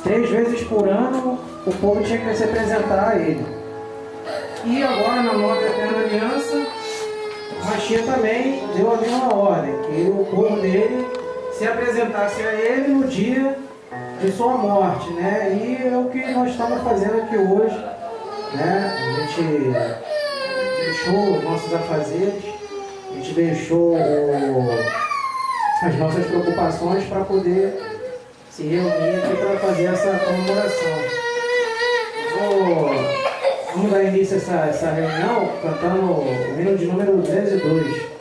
3 vezes por ano o povo tinha que se apresentar a ele. E agora, na nova eterna aliança, Mashiach também deu a mesma ordem, que o povo dele se apresentasse a ele no dia de sua morte, né? E é o que nós estamos fazendo aqui hoje, né? A gente deixou os nossos afazeres, a gente deixou as nossas preocupações para poder se reunir aqui para fazer essa comemoração. Vamos dar início a essa reunião cantando o hino de número 202.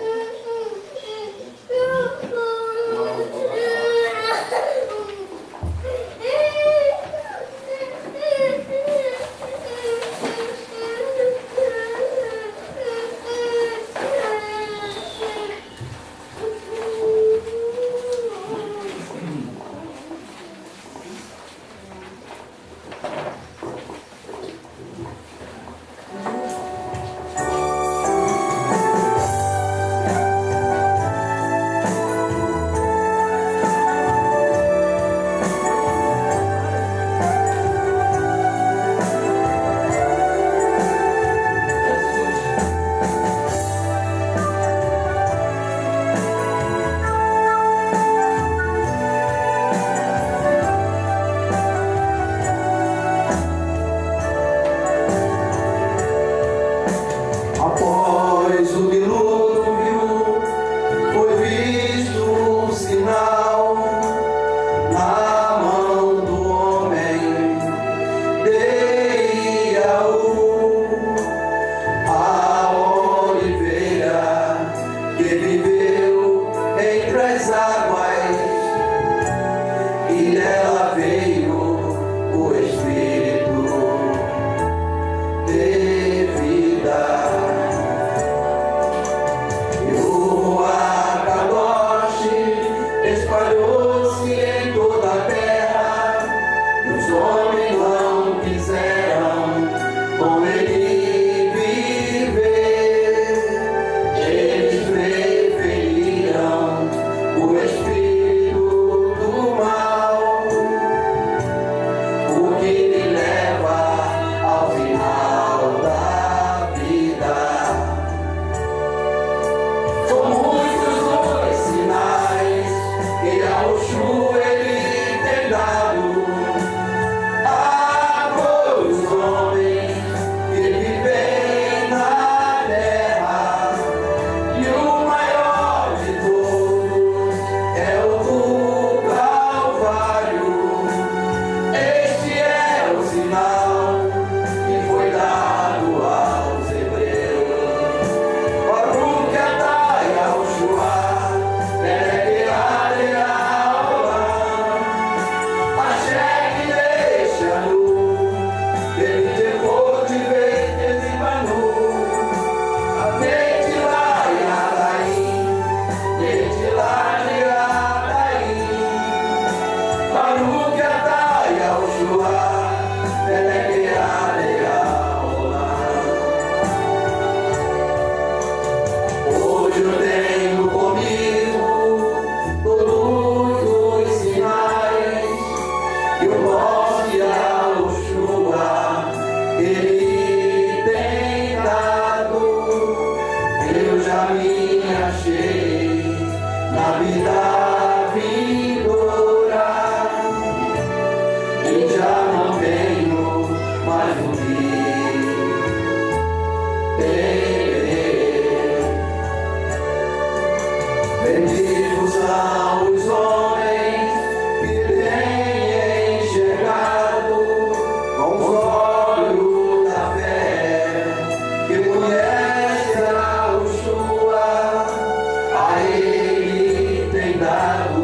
Dado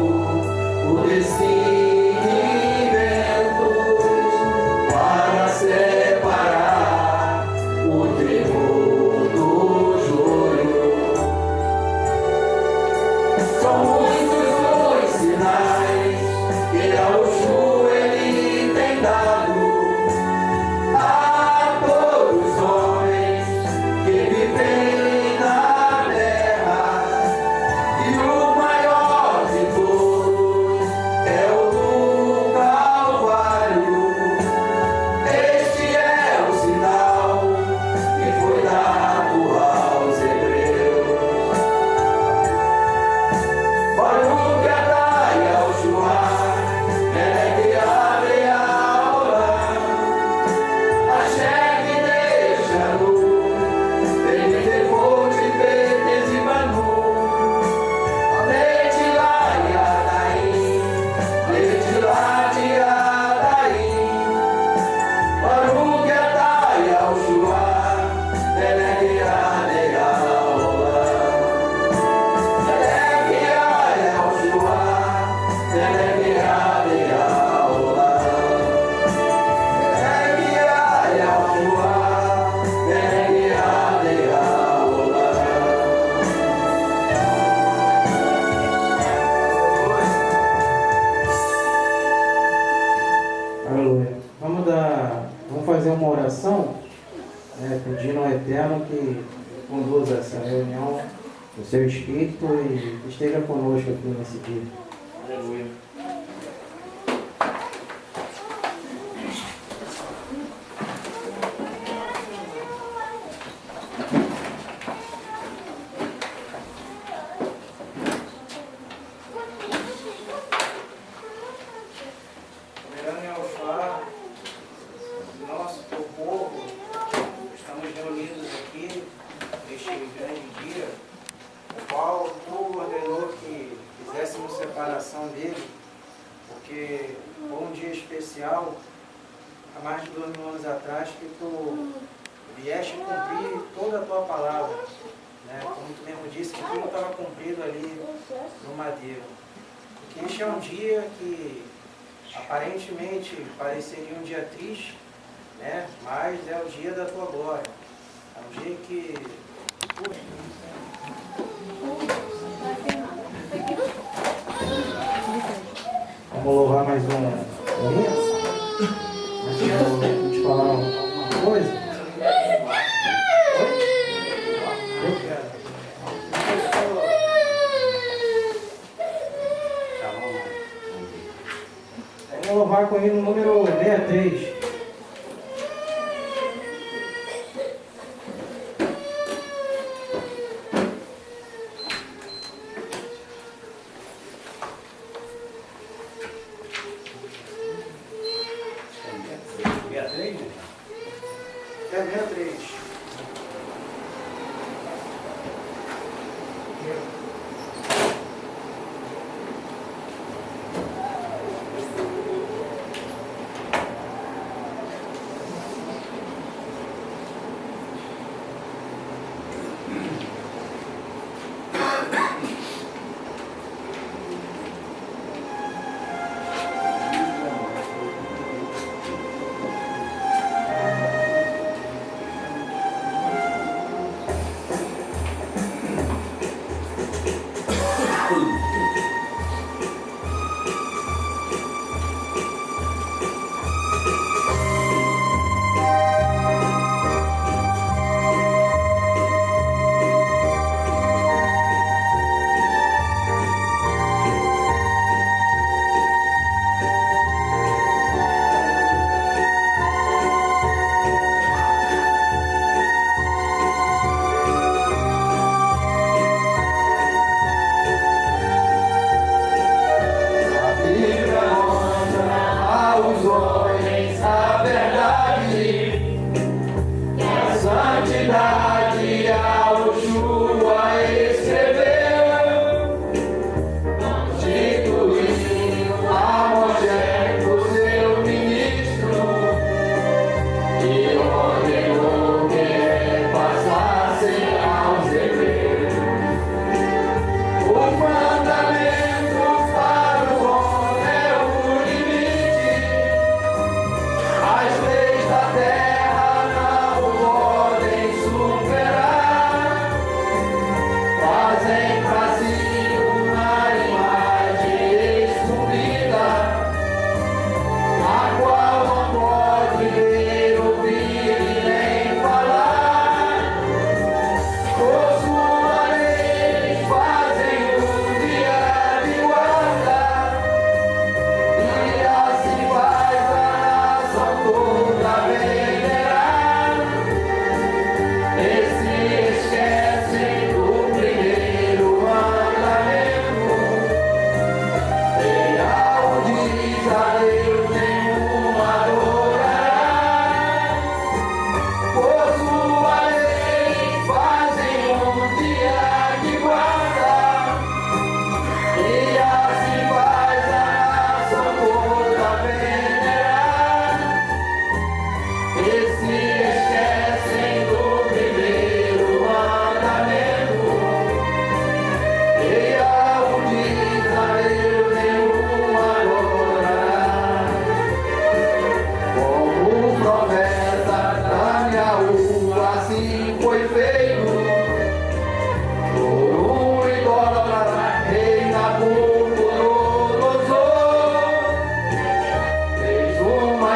o destino e vento Aleluia. Vamos fazer uma oração, né, pedindo ao Eterno que conduza essa reunião no seu Espírito e esteja conosco aqui nesse dia. Aleluia. Há mais de 2.000 anos atrás, que tu vieste cumprir toda a tua palavra, né? Como tu mesmo disse, que tudo estava cumprido ali no madeiro. Porque este é um dia que aparentemente pareceria um dia triste, né? Mas é o dia da tua glória. É um dia que... Vamos louvar mais um momento? Vou te falar alguma coisa. Oi? Eu quero. Vamos louvar com ele no número 63.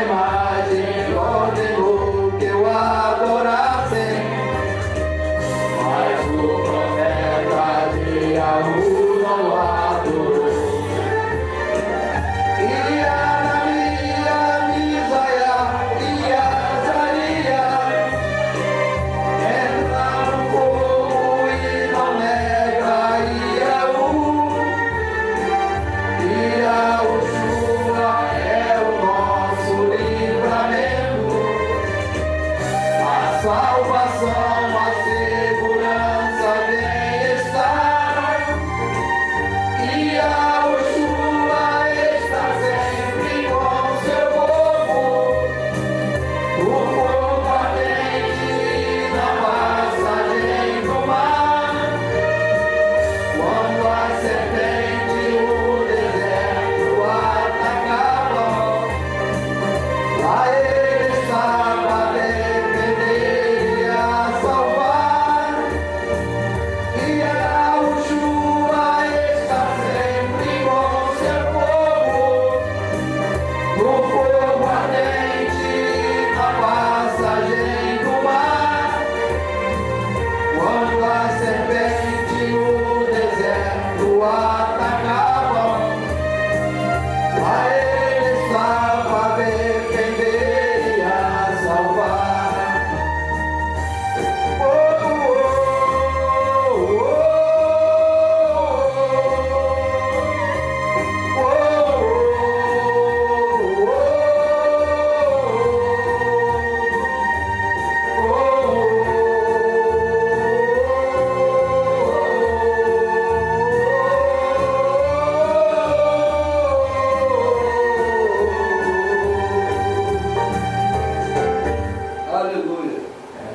imagem ordenou que eu adorasse, mas o profeta de Yahu não adorou. E Ananias, Misael e Azarias entram no fogo e não nega Yahu. E Yahushua é o nosso livramento, a salvação, a segurança, bem-estar. E Yahushua está sempre com seu povo, o fogo ardente na passagem do mar. Quando a serpente o deserto atacava, lá ele estava a defender e a salvar. E Yahushua está sempre com seu povo, no fogo ardente na passagem do mar. Quando a serpente o deserto atacava, lá ele estava a defender e a salvar. Oh, aleluia.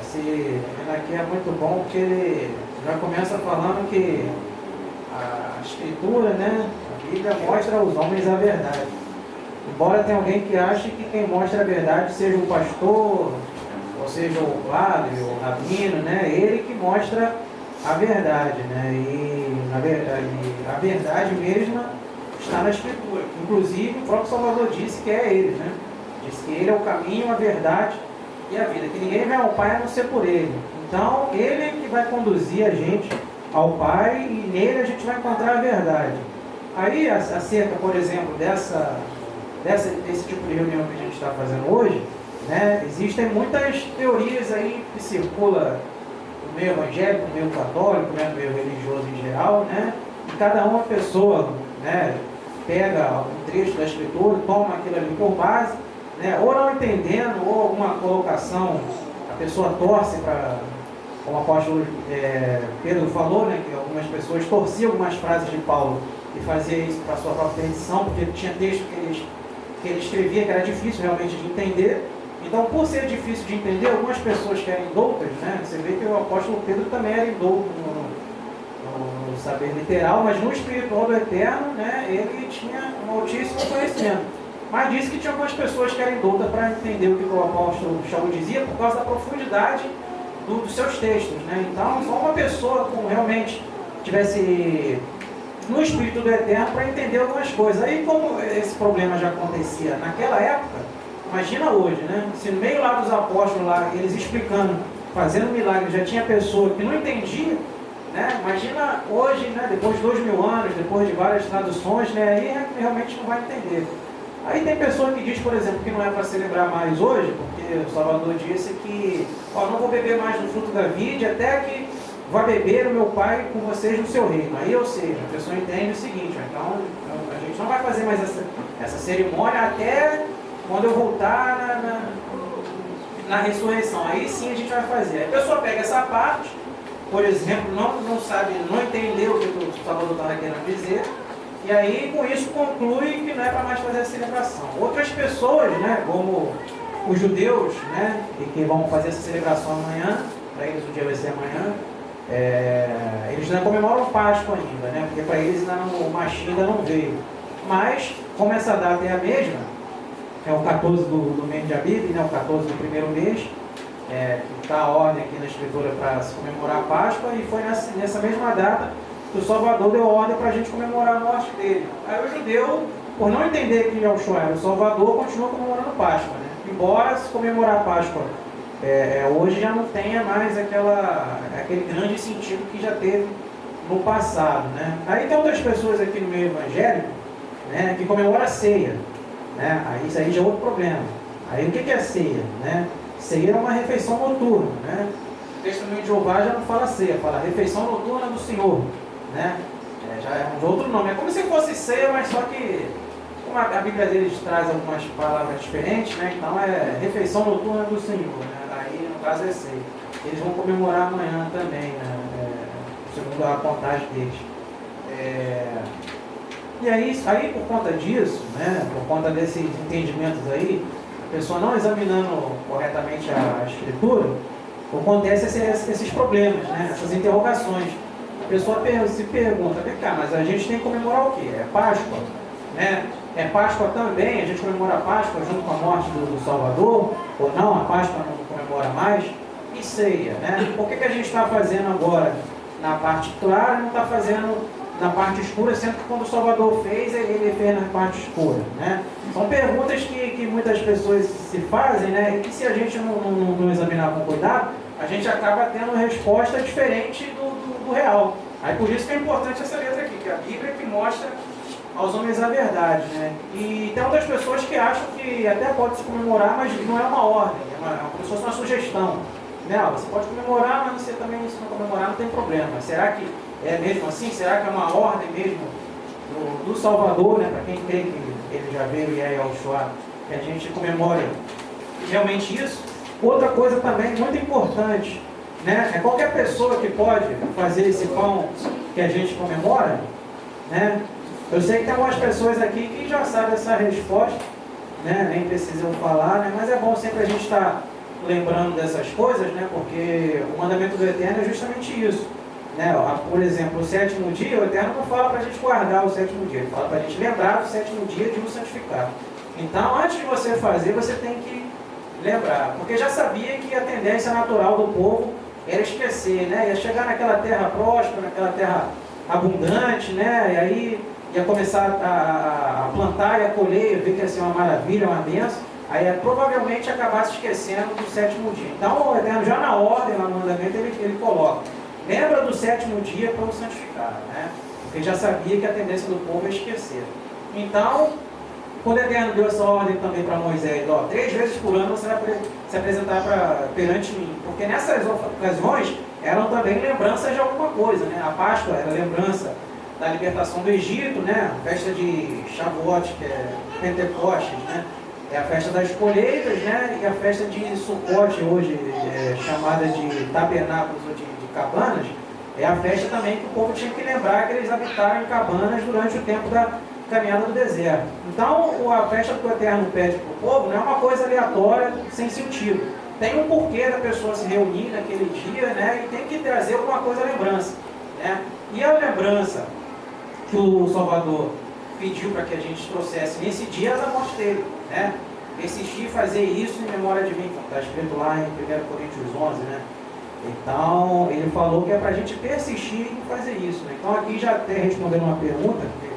Esse aqui é muito bom porque ele já começa falando que a Escritura, né, a Bíblia mostra aos homens a verdade. Embora tenha alguém que ache que quem mostra a verdade seja o pastor, ou seja o padre, o rabino, né, ele que mostra a verdade, né, e a verdade mesma está na Escritura. Inclusive o próprio Salvador disse que é ele, né, disse que ele é o caminho, a verdade e a vida, que ninguém vai ao Pai a não ser por ele. Então, ele é que vai conduzir a gente ao Pai e nele a gente vai encontrar a verdade. Aí, acerca, por exemplo, desse tipo de reunião que a gente está fazendo hoje, né, existem muitas teorias aí que circulam no meio evangélico, no meio católico, né, no meio religioso em geral, né, e cada uma pessoa, né, pega um trecho da Escritura, toma aquilo ali por base, né, ou não entendendo, ou alguma colocação, a pessoa torce para, como o apóstolo Pedro falou, né, que algumas pessoas torciam algumas frases de Paulo e faziam isso para a sua própria perdição, porque tinha texto que ele escrevia que era difícil realmente de entender. Então, por ser difícil de entender, algumas pessoas que eram indoutas, né, você vê que o apóstolo Pedro também era indouto no saber literal, mas no espiritual do eterno, né, ele tinha um altíssimo conhecimento. Mas disse que tinha algumas pessoas que eram doutas para entender o que o apóstolo Shaul dizia por causa da profundidade dos seus textos, né? Então, só uma pessoa com realmente tivesse no Espírito do Eterno para entender algumas coisas. Aí, como esse problema já acontecia naquela época, imagina hoje, né? Se no meio lá dos apóstolos, lá, eles explicando, fazendo milagres, já tinha pessoa que não entendia, né? Imagina hoje, né? Depois de 2000 anos, depois de várias traduções, né? Aí realmente não vai entender. Aí tem pessoa que diz, por exemplo, que não é para celebrar mais hoje, porque o Salvador disse que não vou beber mais do fruto da vide até que vá beber o meu Pai com vocês no seu reino. Aí, ou seja, a pessoa entende o seguinte, então a gente não vai fazer mais essa cerimônia até quando eu voltar na ressurreição. Aí sim a gente vai fazer. Aí a pessoa pega essa parte, por exemplo, não sabe, não entendeu o que o Salvador estava querendo dizer, e aí com isso conclui que não é para mais fazer a celebração. Outras pessoas, né, como os judeus, né, e que vão fazer essa celebração amanhã, para eles o dia vai ser amanhã, eles não comemoram Páscoa ainda, né, porque para eles o Mashiach ainda não veio. Mas, como essa data é a mesma, é o 14 do mês de Abib, né, o 14 do primeiro mês, que está a ordem aqui na Escritura para se comemorar a Páscoa, e foi nessa mesma data que o Salvador deu ordem para a gente comemorar a morte dele. Aí o judeu por não entender que Yahushua era o Salvador, continua comemorando Páscoa, né? Embora se comemorar Páscoa hoje já não tenha mais aquele grande sentido que já teve no passado, né? Aí tem outras pessoas aqui no meio evangélico, né, que comemoram a ceia, né? Aí isso aí já é outro problema. Aí o que é ceia, né? Ceia é uma refeição noturna, né? O Testemunho de Jeová já não fala ceia, fala refeição noturna do Senhor, né? Já é um outro nome. É como se fosse ceia, mas só que como a Bíblia deles traz algumas palavras diferentes, né? Então é refeição noturna do Senhor, né? Aí no caso é ceia. Eles vão comemorar amanhã também, né? Segundo a contagem deles. E aí por conta disso, né? Por conta desses entendimentos aí, a pessoa não examinando corretamente a Escritura, acontecem esses problemas, né? Essas interrogações. A pessoa se pergunta, vem cá, mas a gente tem que comemorar o quê? É Páscoa? Né? É Páscoa também? A gente comemora a Páscoa junto com a morte do Salvador? Ou não? A Páscoa não comemora mais? E ceia, né? Por que a gente está fazendo agora na parte clara e não está fazendo na parte escura, sendo que quando o Salvador fez, ele fez na parte escura, né? São perguntas que muitas pessoas se fazem, né? E que se a gente não examinar com cuidado, a gente acaba tendo resposta diferente do real. Aí por isso que é importante essa letra aqui, que é a Bíblia que mostra aos homens a verdade, né? E tem outras pessoas que acham que até pode se comemorar, mas não é uma ordem, como se fosse uma sugestão. Né? Você pode comemorar, mas você também, se não comemorar, não tem problema. Será que é mesmo assim? Será que é uma ordem mesmo do Salvador, né? Para quem crê que ele já veio e é Yahushua, que a gente comemore realmente isso? Outra coisa também muito importante, né? É qualquer pessoa que pode fazer esse pão que a gente comemora, né? Eu sei que tem algumas pessoas aqui que já sabem essa resposta, né? Nem precisam falar, né? Mas é bom sempre a gente estar lembrando dessas coisas, né? Porque o mandamento do Eterno é justamente isso, né? Por exemplo, o sétimo dia, o Eterno não fala para a gente guardar o sétimo dia, ele fala para a gente lembrar do sétimo dia de o santificar. Então, antes de você fazer, você tem que lembrar, porque já sabia que a tendência natural do povo era esquecer, né? Ia chegar naquela terra próspera, naquela terra abundante, né? E aí ia começar a plantar e a colher, ver que ia ser uma maravilha, uma bênção. Aí provavelmente acabasse esquecendo do sétimo dia. Então o Eterno já na ordem, lá no mandamento, ele coloca, lembra do sétimo dia para o santificar, né? Porque já sabia que a tendência do povo é esquecer. Então, quando o Eterno deu essa ordem também para Moisés, 3 vezes por ano você vai se apresentar perante mim. Porque nessas ocasiões eram também lembranças de alguma coisa, né? A Páscoa era lembrança da libertação do Egito, né? A festa de Shavuot, que é Pentecostes, né? É a festa das colheitas, né? E a festa de Sucote, hoje chamada de tabernáculos ou de cabanas, é a festa também que o povo tinha que lembrar que eles habitaram em cabanas durante o tempo da caminhada do deserto. Então, a festa que o Eterno pede para o povo não é uma coisa aleatória, sem sentido. Tem um porquê da pessoa se reunir naquele dia, né? E tem que trazer alguma coisa à lembrança, né? E a lembrança que o Salvador pediu para que a gente trouxesse nesse dia da morte dele, né? Persistir e fazer isso em memória de mim, como está escrito lá em 1 Coríntios 11, né? Então, ele falou que é para a gente persistir em fazer isso, né? Então, aqui já até respondendo uma pergunta, que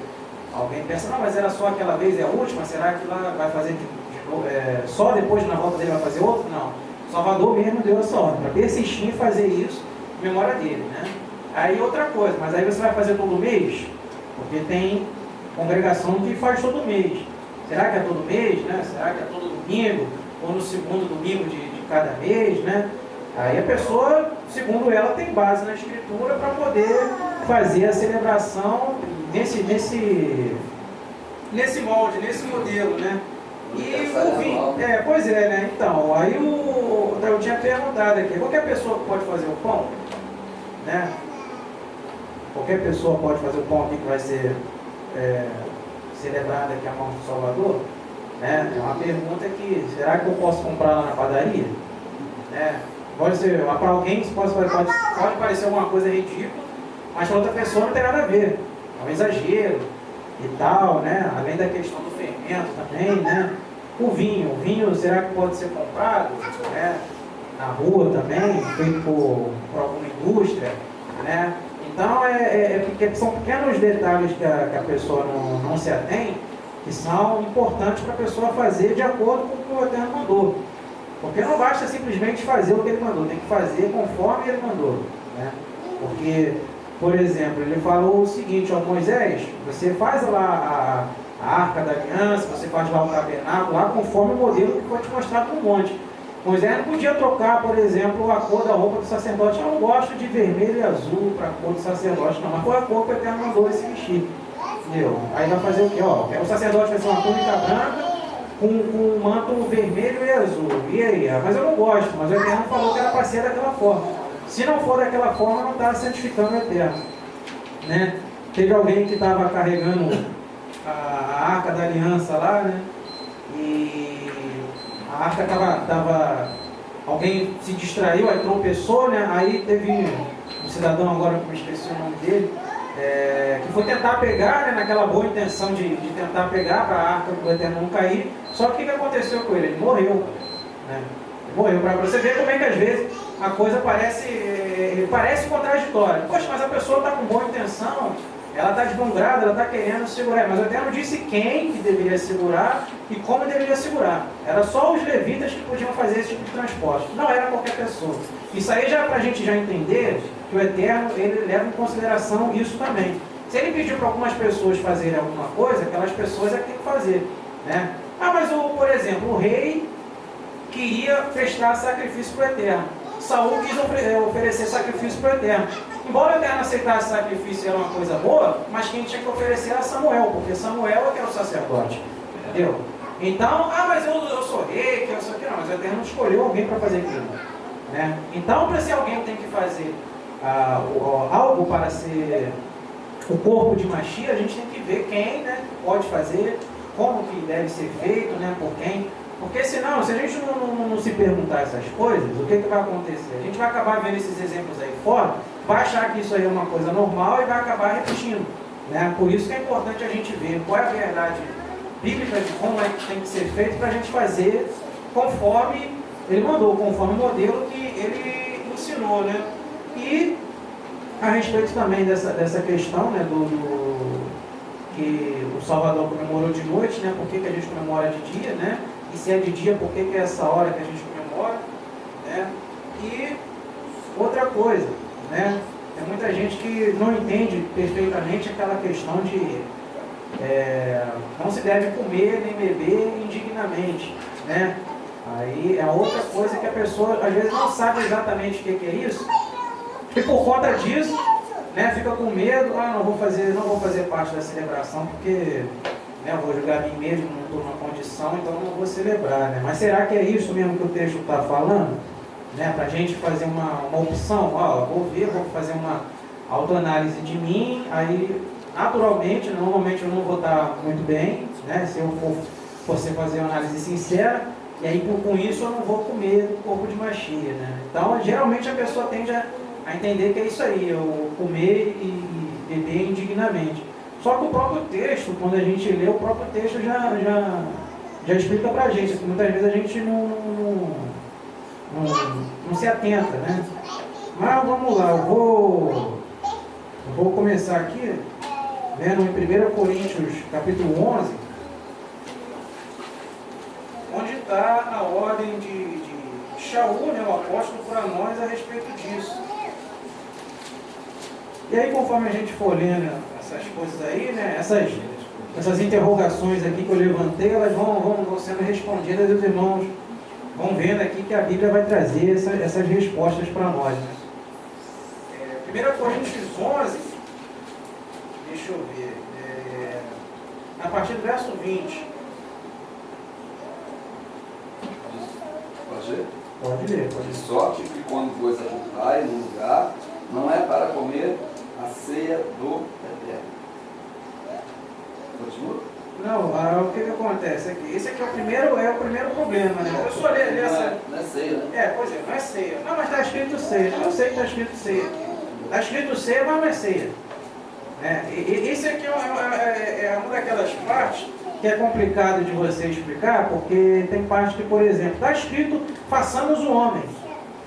alguém pensa, não, mas era só aquela vez, é a última, será que lá vai fazer de novo, só depois na volta dele vai fazer outro? Não. O Salvador mesmo deu essa ordem, para persistir em fazer isso em memória dele, né? Aí outra coisa, mas aí você vai fazer todo mês? Porque tem congregação que faz todo mês. Será que é todo mês, né? Será que é todo domingo? Ou no segundo domingo de cada mês, né? Aí a pessoa, segundo ela, tem base na Escritura para poder fazer a celebração nesse molde, nesse modelo, né? E o vinho, pois é, né? Então, aí eu tinha perguntado aqui, qualquer pessoa pode fazer o pão? Né? Qualquer pessoa pode fazer o pão aqui que vai ser celebrado aqui a morte do Salvador? Né? É uma pergunta que, será que eu posso comprar lá na padaria? Né? Pode ser, para alguém pode parecer alguma coisa ridícula, mas para outra pessoa não tem nada a ver. É um exagero e tal, né? Além da questão do fermento também, né? O vinho, será que pode ser comprado, né? Na rua também, feito por alguma indústria, né? Então, são pequenos detalhes que a pessoa não se atém, que são importantes para a pessoa fazer de acordo com o que o Eterno mandou. Porque não basta simplesmente fazer o que ele mandou, tem que fazer conforme ele mandou, né? Porque, por exemplo, ele falou o seguinte, ó, Moisés, você faz lá a Arca da Aliança, você faz lá o tabernáculo, lá conforme o modelo que foi te mostrado no monte. Moisés não podia trocar, por exemplo, a cor da roupa do sacerdote. Eu não gosto de vermelho e azul para a cor do sacerdote, não, mas foi a cor que o Eterno mandou ele se vestir. Entendeu? Aí vai fazer o quê? Ó, o sacerdote vai ser uma túnica branca com um manto vermelho e azul. E aí? Mas eu não gosto, mas o Eterno falou que era para ser daquela forma. Se não for daquela forma, não está santificando o Eterno, né? Teve alguém que estava carregando a Arca da Aliança lá, né? E a arca estava... Alguém se distraiu, aí tropeçou, né? Aí teve um cidadão, agora que eu esqueci o nome dele, que foi tentar pegar, né, naquela boa intenção de tentar pegar para a arca do Eterno não cair. Só que o que aconteceu com ele? Ele morreu, né? Ele morreu. Para você ver como é que às vezes a coisa parece contraditória. Poxa, mas a pessoa está com boa intenção, ela está deslumbrada, ela está querendo segurar. Mas o Eterno disse quem que deveria segurar e como deveria segurar. Era só os levitas que podiam fazer esse tipo de transporte. Não era qualquer pessoa. Isso aí já para a gente já entender que o Eterno, ele leva em consideração isso também. Se ele pediu para algumas pessoas fazerem alguma coisa, aquelas pessoas é que tem que fazer, né? Ah, mas por exemplo, o rei queria prestar sacrifício para o Eterno. Saul quis oferecer sacrifício para o Eterno. Embora o Eterno aceitasse sacrifício, era uma coisa boa, mas quem tinha que oferecer era Samuel, porque Samuel é que era o sacerdote. Entendeu? Então, mas eu sou rei, que eu sou aqui, não, mas o Eterno escolheu alguém para fazer aquilo, né? Então, para se alguém tem que fazer algo para ser o corpo de Mashiach, a gente tem que ver quem, né, pode fazer, como que deve ser feito, né, por quem. Porque senão, se a gente não se perguntar essas coisas, o que vai acontecer? A gente vai acabar vendo esses exemplos aí fora, vai achar que isso aí é uma coisa normal e vai acabar repetindo, né? Por isso que é importante a gente ver qual é a verdade bíblica de como é que tem que ser feito para a gente fazer conforme ele mandou, conforme o modelo que ele ensinou, né? E a respeito também dessa questão, né, que o Salvador comemorou de noite, né? Por que a gente comemora de dia, né? E se é de dia, por que é essa hora que a gente comemora, né? E outra coisa, né? Tem muita gente que não entende perfeitamente aquela questão de não se deve comer nem beber indignamente, né? Aí é outra coisa que a pessoa às vezes não sabe exatamente o que é isso, e por conta disso, né, fica com medo, não vou fazer parte da celebração porque, né, eu vou julgar a mim mesmo, não estou numa condição, então não vou celebrar, né? Mas será que é isso mesmo que o texto está falando? Né, para a gente fazer uma opção, vou fazer uma autoanálise de mim, aí naturalmente, normalmente eu não vou estar muito bem, né, se eu for fazer uma análise sincera, e aí com isso eu não vou comer o corpo de Mashiach, né? Então geralmente a pessoa tende a entender que é isso aí, eu comer e beber indignamente. Só que o próprio texto, quando a gente lê, o próprio texto já explica pra gente, que muitas vezes a gente não se atenta, né? Mas vamos lá, eu vou começar aqui, vendo em 1 Coríntios capítulo 11, onde está a ordem de Shaul, né, o apóstolo, para nós a respeito disso. E aí, conforme a gente for lendo essas coisas aí, né, essas interrogações aqui que eu levantei, elas vão sendo respondidas e os irmãos vão vendo aqui que a Bíblia vai trazer essas respostas para nós, né? 1 Coríntios 11, deixa eu ver, a partir do verso 20. Pode ler? Pode ler. De sorte que quando vos ajuntai num lugar, não é para comer a ceia do Eterno. Continua? Não, o que acontece aqui? Esse aqui é o primeiro problema, né? Eu só ler essa... Não é ceia, né? Pois é, não é ceia. Não, mas está escrito ceia. Eu sei que está escrito ceia. Está escrito ceia, mas não é ceia. Esse aqui é uma daquelas partes que é complicado de você explicar, porque tem parte que, por exemplo, está escrito, façamos o homem,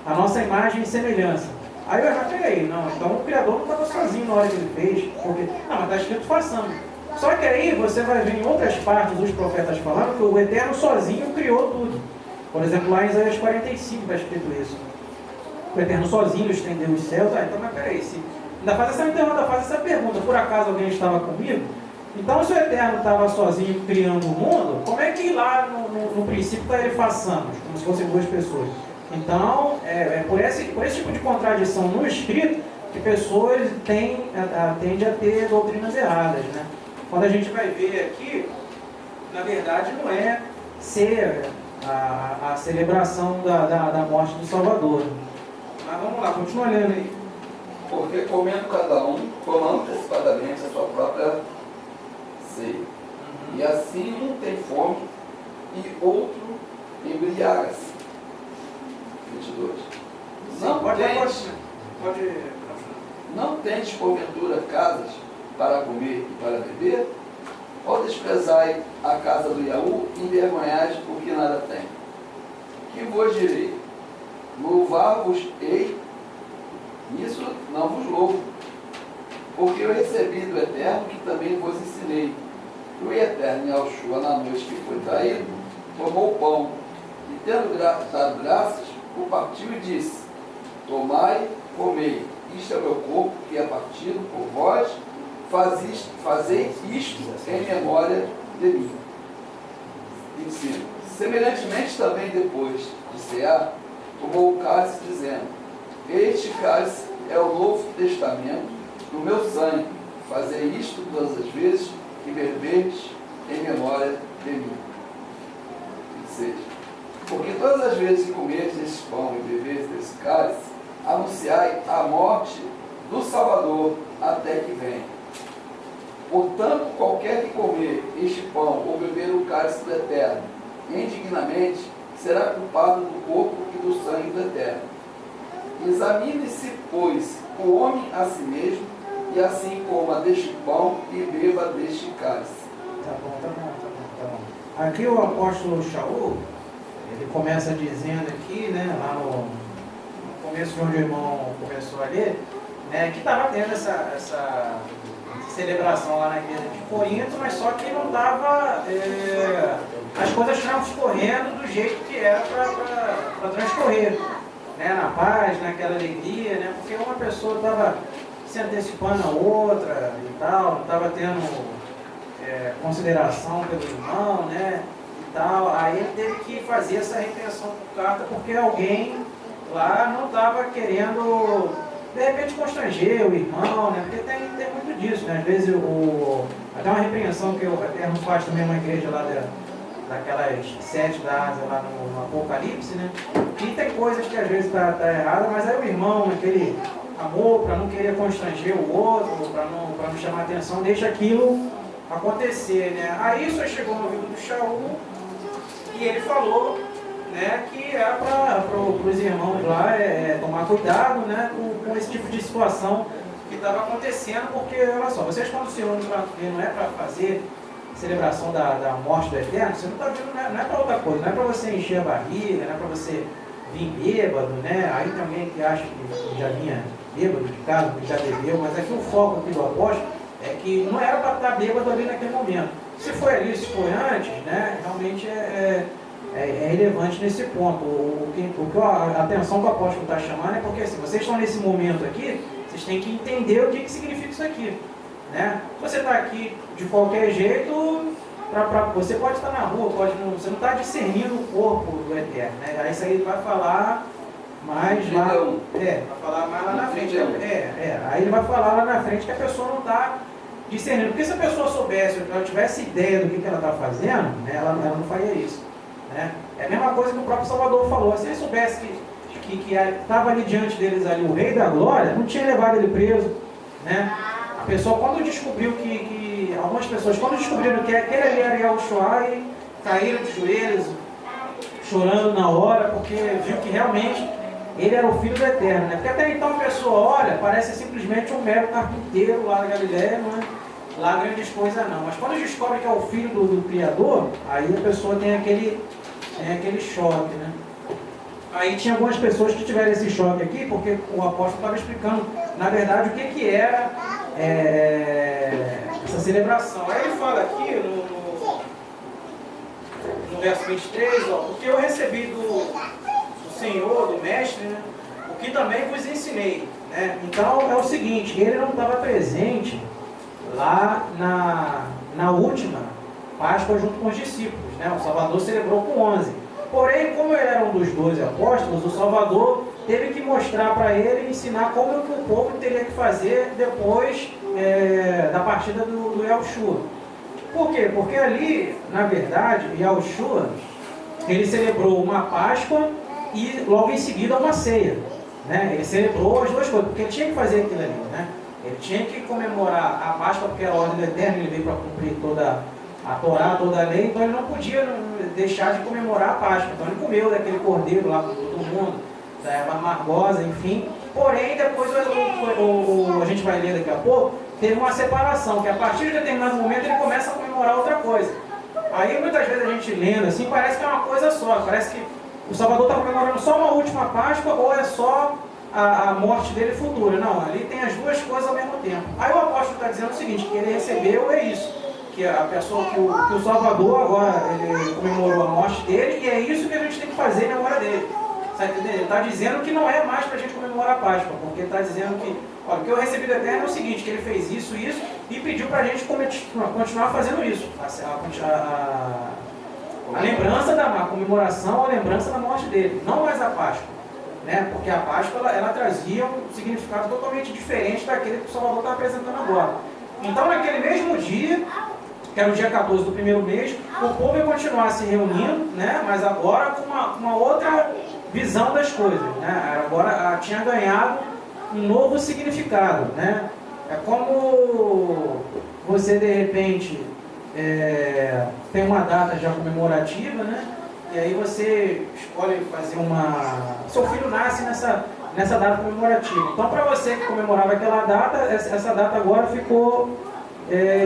a nossa imagem e semelhança. Aí eu já peguei, não, então o Criador não estava sozinho na hora que ele fez, porque, não, mas está escrito façamos. Só que aí você vai ver em outras partes os profetas falando que o Eterno sozinho criou tudo. Por exemplo, lá em Isaías 45 está escrito isso. O Eterno sozinho estendeu os céus. Então, mas peraí, ainda faz essa pergunta, por acaso alguém estava comigo? Então, se o Eterno estava sozinho criando o mundo, como é que lá no princípio está ele façamos, como se fossem duas pessoas? Então, por esse tipo de contradição no escrito, que pessoas tendem a ter doutrinas erradas, né? Quando a gente vai ver aqui, na verdade não é ser a celebração da morte do Salvador. Mas vamos lá, continua lendo aí. Porque comendo cada um, tomando antecipadamente a sua própria ceia. E assim um tem fome e outro embriaga-se. 22. Não tendes porventura casas para comer e para beber? Ou desprezai a casa do Iaú e envergonhais porque nada tem? Que vos direi? Louvar-vos-ei, nisso não vos louvo, porque eu recebi do Eterno que também vos ensinei. O Eterno, Yahushua, na noite que foi traído, tomou o pão e, tendo dado graças, o partiu e disse: tomai, comei, isto é o meu corpo que é partido por vós, fazei isto em memória de mim. 25. Semelhantemente também depois de cear, tomou o cálice, dizendo: este cálice é o novo testamento do meu sangue. Fazei isto todas as vezes que beberdes em memória de mim. 26. Porque todas as vezes que comerdes este pão e beberdes desse cálice, anunciai a morte do Salvador até que venha. Portanto, qualquer que comer este pão ou beber o cálice do Eterno indignamente, será culpado do corpo e do sangue do Eterno. Examine-se, pois, o homem a si mesmo, e assim coma deste pão e beba deste cálice. Tá bom. Aqui o apóstolo Shaul, ele começa dizendo aqui, né, lá no começo de onde o irmão começou a ler, né, que estava tendo essa celebração lá na igreja de Corinto, mas só que não estava, as coisas transcorrendo do jeito que era para transcorrer, né, na paz, naquela alegria, né, porque uma pessoa estava se antecipando a outra e tal, não estava tendo consideração pelo irmão, né, e tal. Aí ele teve que fazer essa repreensão por carta porque alguém lá não estava querendo, de repente, constranger o irmão, né, porque tem muito disso, né, às vezes até uma repreensão que o Eterno faz também uma igreja lá daquelas 7 da Ásia lá no Apocalipse, né, e tem coisas que às vezes tá errada, mas aí o irmão, aquele amor para não querer constranger o outro, para não chamar atenção, deixa aquilo acontecer, né. Aí isso chegou no ouvido do Shaul e ele falou, né, que era para os irmãos lá tomar cuidado, né, com esse tipo de situação que estava acontecendo, porque, olha só, vocês quando se unem não é para fazer celebração da morte do Eterno, você não está vindo, não é para outra coisa, não é para você encher a barriga, não é para você vir bêbado, né, aí tem alguém que acha que já vinha bêbado de casa, que já bebeu, mas aqui o foco aqui do apóstolo é que não era para estar bêbado ali naquele momento. Se foi ali, se foi antes, né, realmente é relevante nesse ponto. A atenção que o apóstolo está chamando é porque, assim, vocês estão nesse momento aqui, vocês têm que entender o que significa isso aqui, né? Se você está aqui de qualquer jeito, você pode estar na rua, você não está discernindo o corpo do Eterno, né? Aí isso aí vai falar mais lá, vai falar mais lá na frente, aí ele vai falar lá na frente que a pessoa não está discernindo, porque se a pessoa soubesse, ela tivesse ideia do que ela está fazendo, né, ela não faria isso. Né? É a mesma coisa que o próprio Salvador falou. Se ele soubesse que estava ali diante deles ali o Rei da Glória, não tinha levado ele preso, né? A pessoa, quando descobriu algumas pessoas, quando descobriram que aquele ali era Yahushua, caíram de joelhos, chorando na hora, porque viu que realmente ele era o Filho do Eterno, né? Porque até então a pessoa olha, parece simplesmente um mero carpinteiro lá na Galileia, não é lá grandes coisas não. Mas quando descobre que é o Filho do Criador, aí a pessoa tem aquele choque, né? Aí tinha algumas pessoas que tiveram esse choque aqui, porque o apóstolo estava explicando, na verdade, o que era essa essa celebração. Aí ele fala aqui no verso 23, ó, porque eu recebi do Senhor, do Mestre, né, o que também vos ensinei. Né? Então é o seguinte, ele não estava presente lá na última Páscoa junto com os discípulos. Né? O Salvador celebrou com 11. Porém, como ele era um dos 12 apóstolos, o Salvador teve que mostrar para ele, ensinar como que o povo teria que fazer depois da partida do Yahushua. Por quê? Porque ali, na verdade, Yahushua, ele celebrou uma Páscoa e logo em seguida uma ceia. Né? Ele celebrou as duas coisas, porque ele tinha que fazer aquilo ali. Né? Ele tinha que comemorar a Páscoa, porque era a ordem do Eterno, ele veio para cumprir toda a Torá, toda a lei, então ele não podia deixar de comemorar a Páscoa. Então ele comeu daquele cordeiro lá com todo mundo, da erva amargosa, enfim. Porém, depois a gente vai ler daqui a pouco, teve uma separação, que a partir de determinado momento ele começa a comemorar outra coisa. Aí muitas vezes a gente lendo assim, parece que é uma coisa só, parece que o Salvador está comemorando só uma última Páscoa ou é só a morte dele futura. Não, ali tem as duas coisas ao mesmo tempo. Aí o apóstolo está dizendo o seguinte, que ele recebeu é isso. Que a pessoa, que o Salvador agora, ele comemorou a morte dele, e é isso que a gente tem que fazer na memória dele. Sabe, ele está dizendo que não é mais para a gente comemorar a Páscoa, porque ele está dizendo que, olha, o que eu recebi do Eterno é o seguinte, que ele fez isso, e pediu para a gente continuar fazendo isso. A lembrança a comemoração, a lembrança da morte dele, não mais a Páscoa. Né? Porque a Páscoa, ela trazia um significado totalmente diferente daquele que o Salvador está apresentando agora. Então, naquele mesmo dia, que era o dia 14 do primeiro mês, o povo ia continuar se reunindo, né? Mas agora com uma outra visão das coisas. Né? Agora tinha ganhado um novo significado. Né? É como você, de repente, tem uma data já comemorativa, né? E aí você escolhe fazer seu filho nasce nessa data comemorativa. Então, para você que comemorava aquela data, essa data agora ficou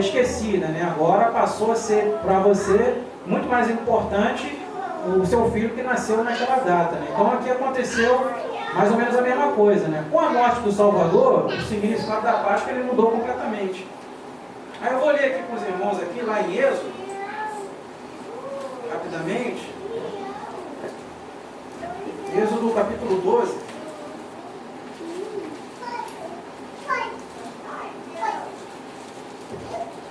esquecida, né? Agora passou a ser para você muito mais importante o seu filho que nasceu naquela data. Né? Então aqui aconteceu mais ou menos a mesma coisa. Né? Com a morte do Salvador, o significado da Páscoa ele mudou completamente. Aí eu vou ler aqui com os irmãos aqui, lá em Êxodo, rapidamente. Êxodo capítulo 12.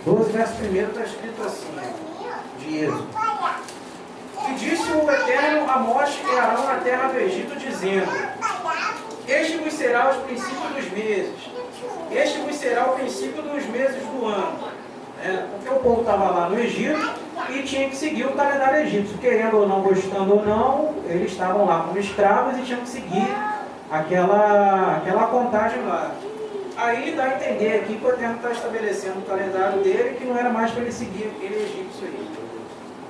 12, verso 1 está escrito assim, de Êxodo. E disse o Eterno a Moisés e Arão na terra do Egito, dizendo: Este vos será os princípios dos meses, este vos será o princípio dos meses do ano. Porque o povo estava lá no Egito e tinha que seguir o calendário egípcio. Querendo ou não, gostando ou não, eles estavam lá como escravos e tinham que seguir aquela contagem lá. Aí dá a entender aqui que o Eterno está estabelecendo o calendário dele, que não era mais para ele seguir aquele egípcio aí.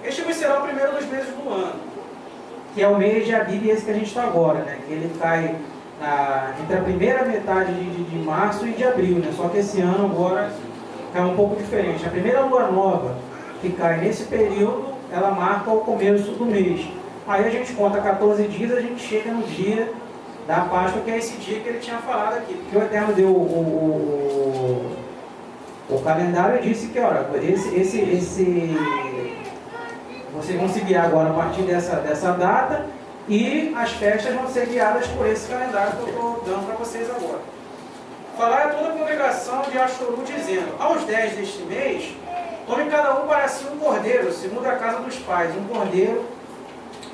Este vai ser o primeiro dos meses do ano, que é o mês de Abib, esse que a gente está agora, né? Que ele cai entre a primeira metade de março e de abril, né? Só que esse ano agora cai um pouco diferente. A primeira lua nova que cai nesse período, ela marca o começo do mês. Aí a gente conta 14 dias, a gente chega no dia da Páscoa, que é esse dia que ele tinha falado aqui. Porque o Eterno deu o calendário e disse que, olha, vocês vão se guiar agora a partir dessa data e as festas vão ser guiadas por esse calendário que eu estou dando para vocês agora. Falar a toda a congregação de Ashuru, dizendo: aos 10 deste mês, tome cada um para si um cordeiro, segundo a casa dos pais, um cordeiro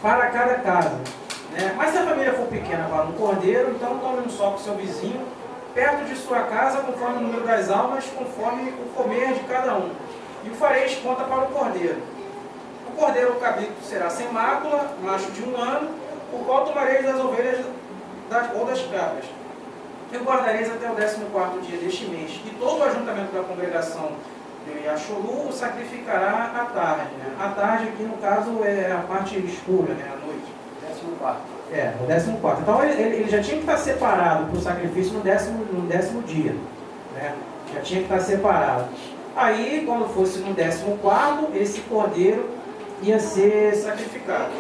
para cada casa. Mas se a família for pequena para um cordeiro, então tome um só com seu vizinho, perto de sua casa, conforme o número das almas, conforme o comer de cada um. E o fareis conta para o cordeiro. O cordeiro cabrito será sem mácula, macho de 1 ano, o qual tomareis das ovelhas ou das cabras. E o guardareis até o 14º dia deste mês. E todo o ajuntamento da congregação de Ashuru o sacrificará à tarde. A tarde aqui, no caso, é a parte escura, a noite. 14º. No 14º. Então ele já tinha que estar separado para o sacrifício no 10º dia. Já tinha que estar separado. Aí, quando fosse no 14º, esse cordeiro ia ser sacrificado.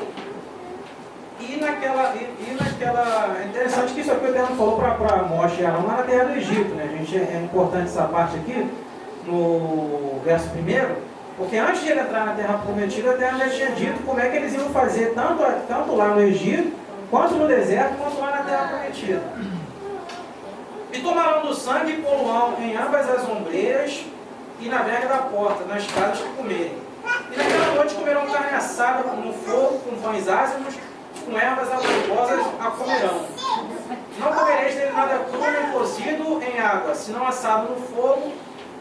E naquela. É interessante que isso aqui o Eterno falou para Moisés e Arão lá na terra do Egito. Né? É importante essa parte aqui, no verso 1, porque antes de ele entrar na terra prometida, a terra já tinha dito como é que eles iam fazer, tanto lá no Egito, quanto no deserto, quanto lá na terra prometida. E tomarão do sangue e poluão em ambas as ombreiras e na verga da porta, nas casas que comerem. E naquela noite comerão carne assada no fogo, com pães ázimos, com ervas amargosas a comerão. Não comereis dele nada cru nem cozido em água, senão assado no fogo,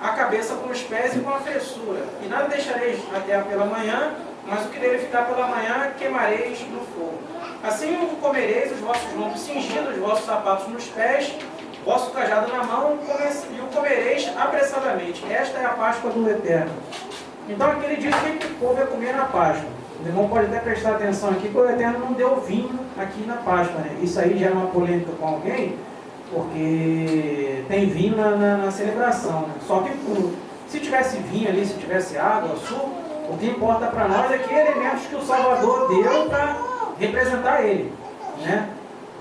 a cabeça com os pés e com a fessura. E nada deixareis a terra pela manhã, mas o que dele ficar pela manhã queimareis no fogo. Assim o comereis, os vossos lombos cingidos, os vossos sapatos nos pés, vosso cajado na mão, e o comereis apressadamente. Esta é a Páscoa do Eterno. Então aqui ele diz que o povo ia comer na Páscoa. O irmão pode até prestar atenção aqui que o Eterno não deu vinho aqui na Páscoa, né? Isso aí já é uma polêmica com alguém, porque tem vinho na celebração, né? Só que se tivesse vinho ali, se tivesse água, suco, o que importa para nós é que elementos que o Salvador deu para representar ele, né?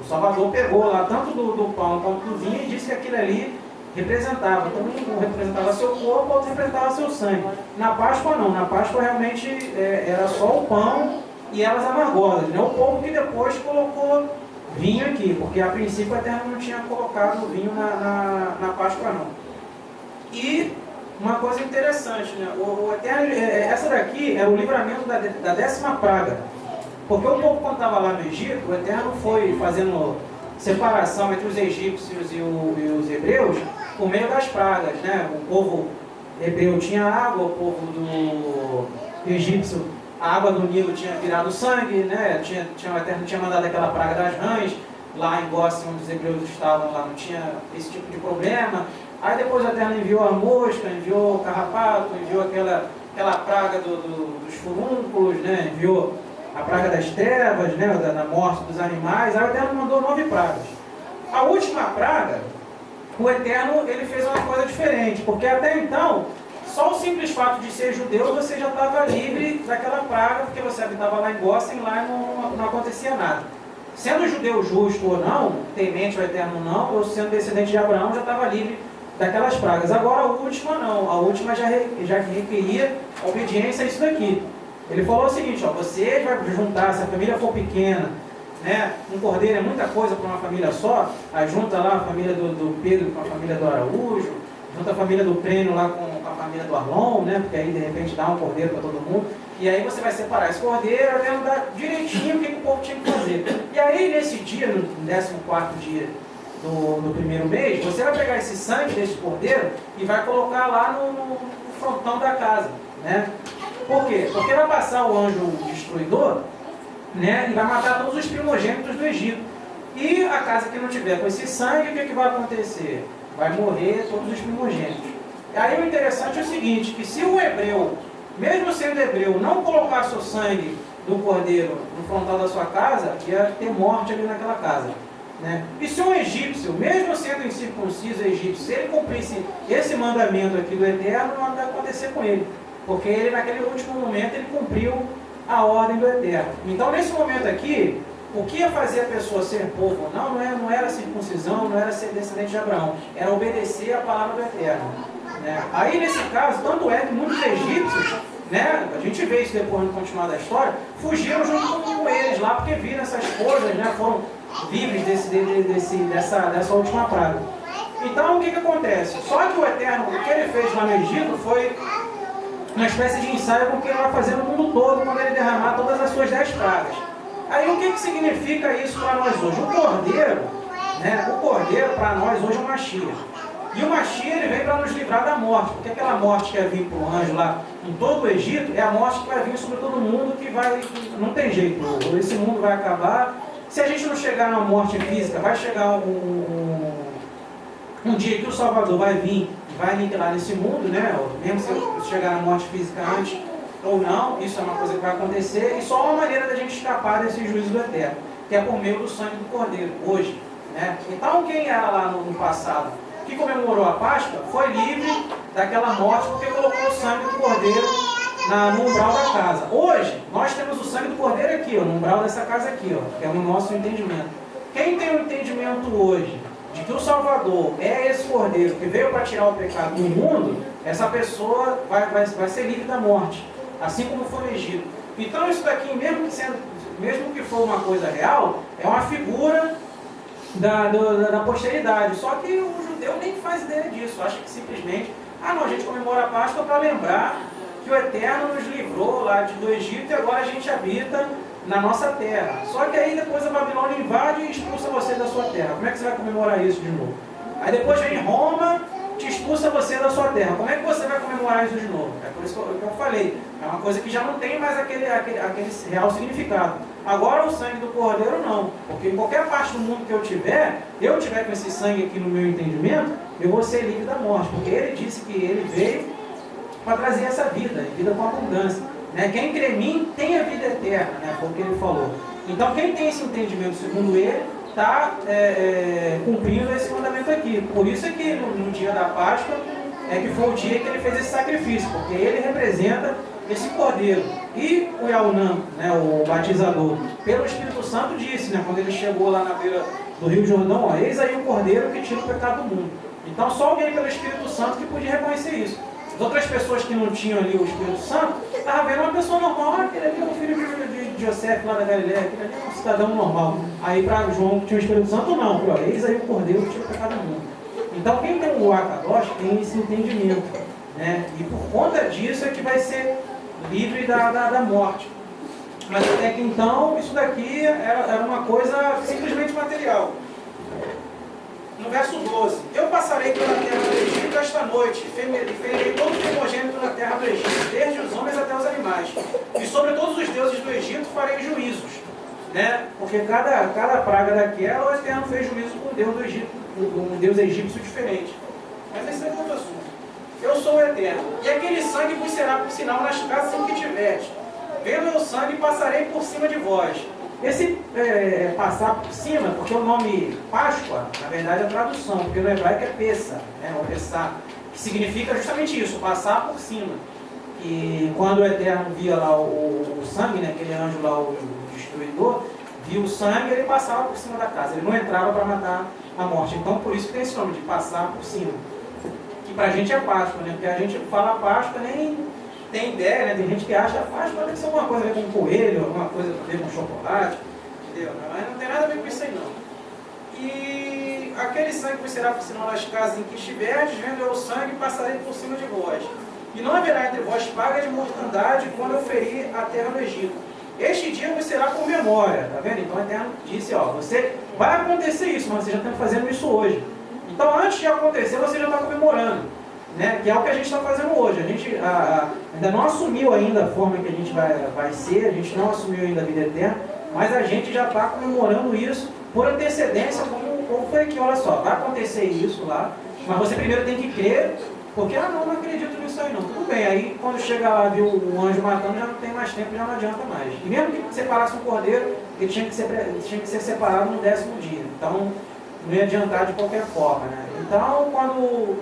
O Salvador pegou lá tanto do pão quanto do vinho e disse que aquilo ali representava, um representava seu corpo, outro representava seu sangue. Na Páscoa não, na Páscoa realmente era só o pão e elas amargosas, né? O povo que depois colocou vinho aqui, porque a princípio a terra não tinha colocado vinho na Páscoa não. E uma coisa interessante, né? Essa daqui é o livramento da 10ª praga. Porque o povo, quando estava lá no Egito, o Eterno foi fazendo separação entre os egípcios e os hebreus por meio das pragas, né? O povo hebreu tinha água, o povo do egípcio, a água do Nilo tinha virado sangue, né? O Eterno tinha mandado aquela praga das rãs, lá em Gósen, onde os hebreus estavam, lá não tinha esse tipo de problema. Aí depois o Eterno enviou a mosca, enviou o carrapato, enviou aquela praga dos furúnculos, né? Enviou a praga das trevas, né? Da morte dos animais. Aí o Eterno mandou 9 pragas. A última praga, o Eterno ele fez uma coisa diferente, porque até então, só o simples fato de ser judeu, você já estava livre daquela praga, porque você habitava lá em Gósen, lá não acontecia nada. Sendo judeu justo ou não, temente ao Eterno não, ou sendo descendente de Abraão, já estava livre daquelas pragas. Agora a última não, a última já requeria obediência a isso daqui. Ele falou o seguinte, ó, você vai juntar, se a família for pequena, né, um cordeiro é muita coisa para uma família só, aí junta lá a família do Pedro com a família do Araújo, junta a família do Prêmio lá com a família do Arlon, né, porque aí de repente dá um cordeiro para todo mundo, e aí você vai separar esse cordeiro, vendo dar direitinho o que o povo tinha que fazer. E aí nesse dia, no 14º dia do primeiro mês, você vai pegar esse sangue desse cordeiro e vai colocar lá no frontão da casa, né? Por quê? Porque vai passar o anjo destruidor, né, e vai matar todos os primogênitos do Egito. E a casa que não tiver com esse sangue, o que vai acontecer? Vai morrer todos os primogênitos. Aí o interessante é o seguinte, que se o hebreu, mesmo sendo hebreu, não colocasse o sangue do cordeiro no frontal da sua casa, ia ter morte ali naquela casa, né? E se um egípcio, mesmo sendo incircunciso egípcio, se ele cumprisse esse mandamento aqui do Eterno, não vai acontecer com ele. Porque ele, naquele último momento, ele cumpriu a ordem do Eterno. Então, nesse momento aqui, o que ia fazer a pessoa ser povo ou não era circuncisão, não era ser descendente de Abraão, era obedecer a palavra do Eterno, né? Aí, nesse caso, tanto é que muitos egípcios, né, a gente vê isso depois no continuar da história, fugiram junto com eles lá, porque viram essas coisas, né, foram livres dessa última praga. Então, o que acontece? Só que o Eterno, o que ele fez lá no Egito foi uma espécie de ensaio com o que ele vai fazer no mundo todo quando ele derramar todas as suas 10 pragas. Aí o que significa isso para nós hoje? O cordeiro, né? O cordeiro para nós hoje é o Mashiach. E o Mashiach ele vem para nos livrar da morte, porque aquela morte que vai vir para o anjo lá em todo o Egito é a morte que vai vir sobre todo mundo, não tem jeito, esse mundo vai acabar. Se a gente não chegar numa morte física, vai chegar um dia que o Salvador vai vir, vai aniquilar nesse mundo, né? Mesmo se chegar na morte física antes ou não, isso é uma coisa que vai acontecer, e só uma maneira da gente escapar desse juízo do Eterno, que é por meio do sangue do Cordeiro, hoje, né? Então quem era lá no passado, que comemorou a Páscoa, foi livre daquela morte, porque colocou o sangue do Cordeiro no umbral da casa. Hoje, nós temos o sangue do Cordeiro aqui, ó, no umbral dessa casa aqui, ó, que é o nosso entendimento. Quem tem um entendimento hoje de que o Salvador é esse Cordeiro que veio para tirar o pecado do mundo, essa pessoa vai ser livre da morte, assim como foi no Egito. Então isso daqui, mesmo que for uma coisa real, é uma figura da posteridade. Só que o judeu nem faz ideia disso, acha que simplesmente, não, a gente comemora a Páscoa para lembrar que o Eterno nos livrou lá do Egito e agora a gente habita na nossa terra. Só que aí depois a Babilônia invade e expulsa você da sua terra. Como é que você vai comemorar isso de novo? Aí depois vem Roma, te expulsa você da sua terra. Como é que você vai comemorar isso de novo? É por isso que eu falei. É uma coisa que já não tem mais aquele real significado. Agora o sangue do Cordeiro não. Porque em qualquer parte do mundo que eu tiver com esse sangue aqui no meu entendimento, eu vou ser livre da morte. Porque ele disse que ele veio para trazer essa vida com abundância. Quem crê em mim tem a vida eterna, foi o que ele falou. Então quem tem esse entendimento segundo ele, está cumprindo esse mandamento aqui. Por isso é que no dia da Páscoa que foi o dia que ele fez esse sacrifício, porque ele representa esse Cordeiro. E o Yaunã, o batizador, pelo Espírito Santo disse, quando ele chegou lá na beira do Rio Jordão, eis aí o Cordeiro que tira o pecado do mundo. Então só alguém pelo Espírito Santo que podia reconhecer isso. As outras pessoas que não tinham ali o Espírito Santo, estavam vendo uma pessoa normal, aquele ali é o filho de José lá da Galileia, aquele ali é um cidadão normal. Aí para João que tinha o Espírito Santo, não, eis aí o Cordeiro que tira o pecado do mundo. Então quem tem o Akadosh tem esse entendimento, e por conta disso é que vai ser livre da morte. Mas até que então, isso daqui era uma coisa simplesmente material. No verso 12, eu passarei pela terra do Egito esta noite, e ferirei todo o primogênito da terra do Egito, desde os homens até os animais. E sobre todos os deuses do Egito farei juízos. Porque cada praga daquela, o Eterno fez juízo com o Deus do Egito, um Deus egípcio diferente. Mas esse é outro assunto. Eu sou o Eterno, e aquele sangue vos será por sinal nas casas em que tiveres. Vendo eu o sangue, passarei por cima de vós. Esse passar por cima, porque o nome Páscoa, na verdade é a tradução, porque no hebraico é Pessa, ou Pessá, que significa justamente isso, passar por cima. E quando o Eterno via lá o sangue, aquele anjo lá, o destruidor, via o sangue, ele passava por cima da casa, ele não entrava para matar a morte. Então por isso que tem esse nome de passar por cima. Que pra gente é Páscoa, porque a gente fala Páscoa nem tem ideia, tem gente que acha a Páscoa deve ser alguma coisa a ver com coelho, alguma coisa a ver com chocolate, entendeu? Mas não tem nada a ver com isso aí não. E aquele sangue vos será por sinal nas casas em que estiverdes, vendo eu o sangue, passarei por cima de vós. E não haverá entre vós paga de mortandade quando eu ferir a terra do Egito. Este dia vos será por memória, tá vendo? Então o Eterno disse, você vai acontecer isso, mas você já está fazendo isso hoje. Então antes de acontecer, você já está comemorando. Que é o que a gente está fazendo hoje. A gente ainda não assumiu ainda a forma que a gente vai ser, a gente não assumiu ainda a vida eterna, mas a gente já está comemorando isso por antecedência, como foi aqui, olha só, vai acontecer isso lá, mas você primeiro tem que crer, porque, não acredito nisso aí não, tudo bem, aí quando chega lá, viu o anjo matando, já não tem mais tempo, já não adianta mais. E mesmo que separasse um cordeiro, ele tinha que ser separado no 10º dia, então não ia adiantar de qualquer forma, Então, quando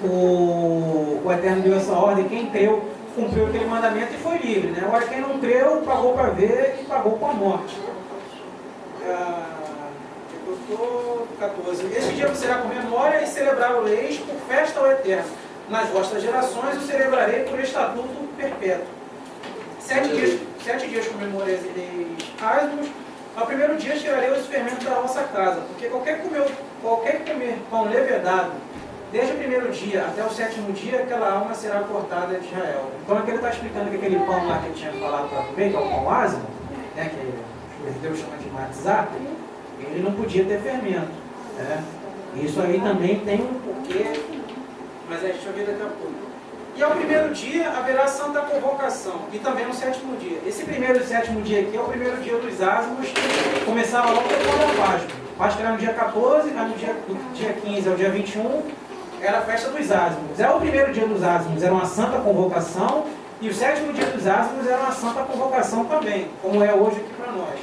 o Eterno deu essa ordem, quem creu cumpriu aquele mandamento e foi livre. Agora quem não creu pagou para ver e pagou com a morte. 14. Este dia será com memória e celebrar-o-leis por festa ao Eterno. Nas vossas gerações o celebrarei por estatuto perpétuo. 7 dias comemoreis asmos. Ao primeiro dia tirarei os fermentos da vossa casa, porque qualquer comer pão levedado, desde o primeiro dia até o 7º dia, aquela alma será cortada de Israel. Então aqui ele está explicando que aquele pão lá que ele tinha falado para comer, que é o pão ázimo, que os judeus chamam de matzah, ele não podia ter fermento. Isso aí também tem um porquê, mas a gente vai ver daqui a pouco. E ao primeiro dia haverá santa convocação, e também no 7º dia. Esse primeiro e 7º dia aqui é o primeiro dia dos ázimos, que começava logo depois da Páscoa. Páscoa era no dia 14, mas no dia 15 ao dia 21, era a festa dos ázimos. O primeiro dia dos ázimos era uma santa convocação, e o 7º dia dos ázimos era uma santa convocação também, como é hoje aqui para nós.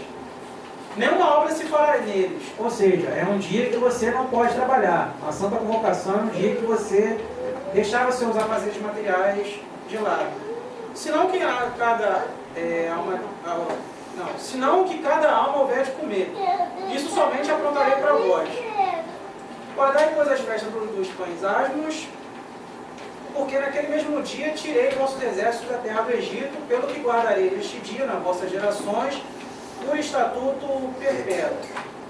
Nenhuma obra se fará neles, ou seja, é um dia que você não pode trabalhar. A santa convocação é um dia que você deixava seus afazeres materiais de lado. Senão que cada alma houver de comer. Isso somente aprontarei para vós. Guardai, pois, as festas dos pães asmos, porque naquele mesmo dia tirei vossos exércitos da terra do Egito, pelo que guardarei neste dia, nas vossas gerações, o estatuto perpétuo.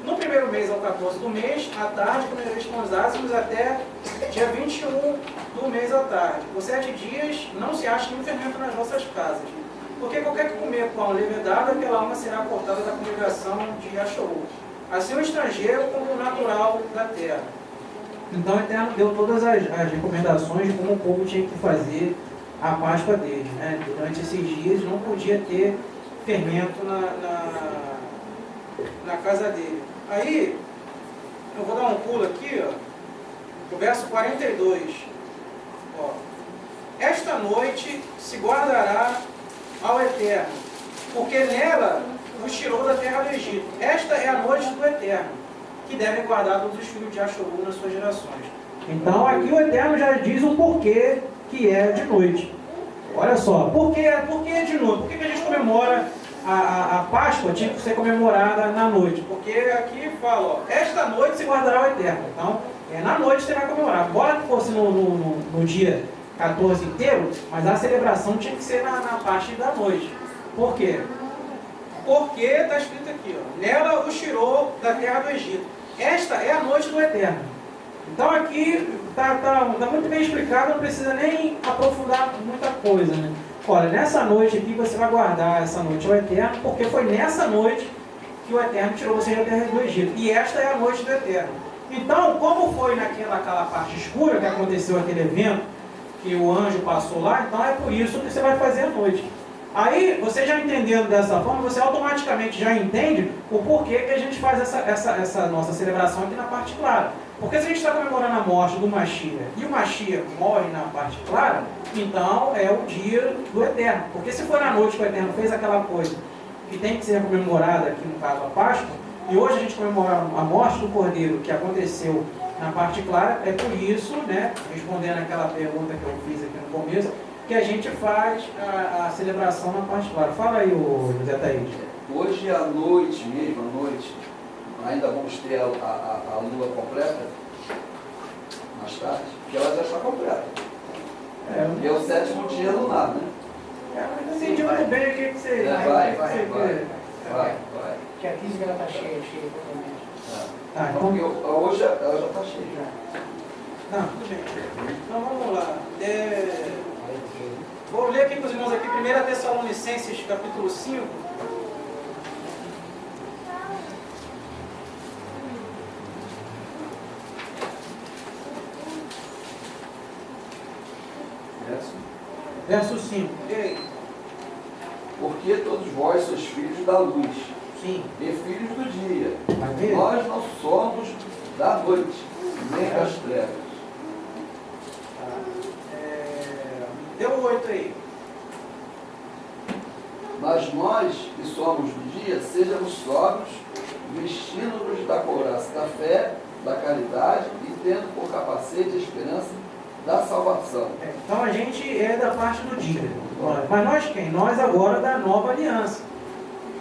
No primeiro mês, ao 14 do mês, à tarde, comereis pães asmos até dia 21 do mês à tarde. Por 7 dias não se acha nenhum fermento nas vossas casas. Porque qualquer que comer pão levedado, aquela alma será cortada da congregação de Yahshua. Assim o estrangeiro como o natural da terra. Então o Eterno deu todas as recomendações de como o povo tinha que fazer a Páscoa dele, né? Durante esses dias não podia ter fermento na casa dele. Aí, eu vou dar um pulo aqui, ó, no verso 42. Ó. Esta noite se guardará ao Eterno, porque nela os tirou da terra do Egito. Esta é a noite do Eterno, que devem guardar todos os filhos de Yahshua nas suas gerações. Então aqui o Eterno já diz o porquê que é de noite. Olha só, por que é de noite? Por que a gente comemora a Páscoa? Tinha que ser comemorada na noite. Porque aqui fala, ó, esta noite se guardará o Eterno. Então, na noite você vai comemorar. Embora que fosse no dia 14 inteiro, mas a celebração tinha que ser na parte da noite. Por quê? Porque está escrito aqui, ó, nela os tirou da terra do Egito. Esta é a noite do Eterno. Então aqui está muito bem explicado, não precisa nem aprofundar muita coisa, né? Olha, nessa noite aqui você vai guardar essa noite ao Eterno, porque foi nessa noite que o Eterno tirou você da terra do Egito. E esta é a noite do Eterno. Então, como foi naquela parte escura que aconteceu aquele evento, que o anjo passou lá, então é por isso que você vai fazer à noite. Aí, você já entendendo dessa forma, você automaticamente já entende o porquê que a gente faz essa nossa celebração aqui na parte clara. Porque se a gente está comemorando a morte do Mashiach e o Mashiach morre na parte clara, então é o dia do Eterno. Porque se for na noite que o Eterno fez aquela coisa que tem que ser comemorada aqui no caso a Páscoa, e hoje a gente comemora a morte do Cordeiro que aconteceu na parte clara, é por isso, né, respondendo aquela pergunta que eu fiz aqui no começo, que a gente faz a celebração na parte clara. Fala aí, José Taíde. Hoje à noite mesmo, à noite, ainda vamos ter a lua completa, mais tarde, porque ela já está completa. E é o 7º dia lunar, né? Mas não entendi muito bem o que você... Vai. Dia 15 ela está cheia totalmente. Tá, então... Porque hoje ela já está cheia. Não, tudo bem. Então vamos lá. Vou ler aqui com os irmãos aqui, 1 Tessalonicenses, capítulo 5. Verso 5. E aí? Porque todos vós sois filhos da luz. Sim. E filhos do dia. Vai ver? Nós não somos da noite, nem das trevas. Deu 8 aí. Mas nós, que somos do dia, sejamos sóbrios, vestindo-nos da couraça da fé, da caridade e tendo por capacete a esperança da salvação. Então a gente é da parte do dia. Mas nós quem? Nós agora da nova aliança.